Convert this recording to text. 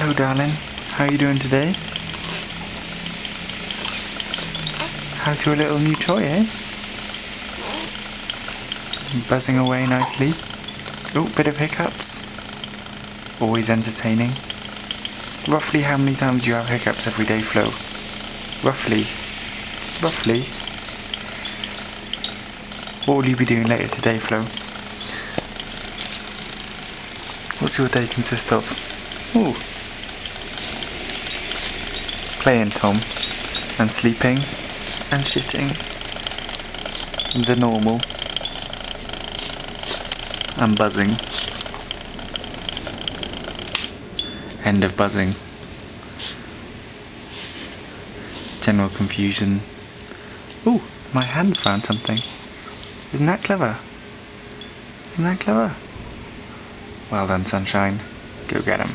Hello darling, how are you doing today? How's your little new toy, eh? Buzzing away nicely. Oh, bit of hiccups. Always entertaining. Roughly how many times do you have hiccups every day, Flo? Roughly. Roughly. What will you be doing later today, Flo? What's your day consist of? Ooh. Playing, Tom. And sleeping. And shitting. The normal. And buzzing. End of buzzing. General confusion. Ooh, my hand's found something. Isn't that clever? Isn't that clever? Well done, sunshine. Go get 'em.